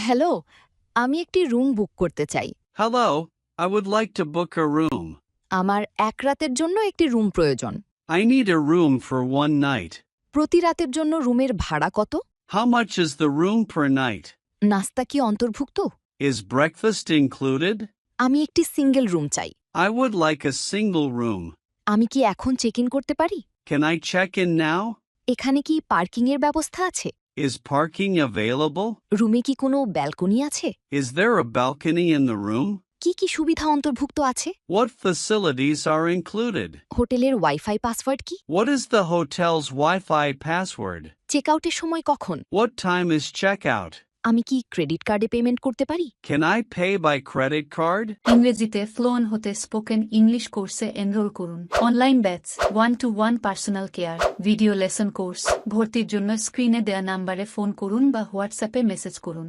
Hello, আমি একটি room book করতে চাই। Hello, I would like to book a room. আমার এক রাতের জন্য একটি রুম প্রয়োজন। I need a room for one night. প্রতি রাতের জন্য রুমের ভাড়া কত? How much is the room per night? নাস্তা কি অন্তর্ভুক্ত? Is breakfast included? আমি একটি সিঙ্গেল রুম চাই। I would like a single room. আমি কি এখন চেক ইন করতে পারি? Can I check in now? এখানে কি পার্কিংয়ের ব্যবস্থা আছে? Is parking available? রুমে কি কোনো ব্যালকনি আছে? Is there a balcony in the room? কি কি সুবিধা অন্তর্ভুক্ত আছে? What facilities are included? হোটেলের ওয়াইফাই পাসওয়ার্ড কি? What is the hotel's Wi-Fi password? Check আউটের সময় কখন? What time is checkout? আমি কি ক্রেডিট কার্ডে পেমেন্ট করতে পারি? Can I pay by credit card? ইংরেজিতে ফ্লুয়েন্ট হতে স্পোকেন ইংলিশ কোর্সে এনরোল করুন। Online batch 1-to-1 personal care, video lesson course. ভর্তির জন্য স্ক্রিনে দেয়া নাম্বারে ফোন করুন বা হোয়াটসঅ্যাপে মেসেজ করুন।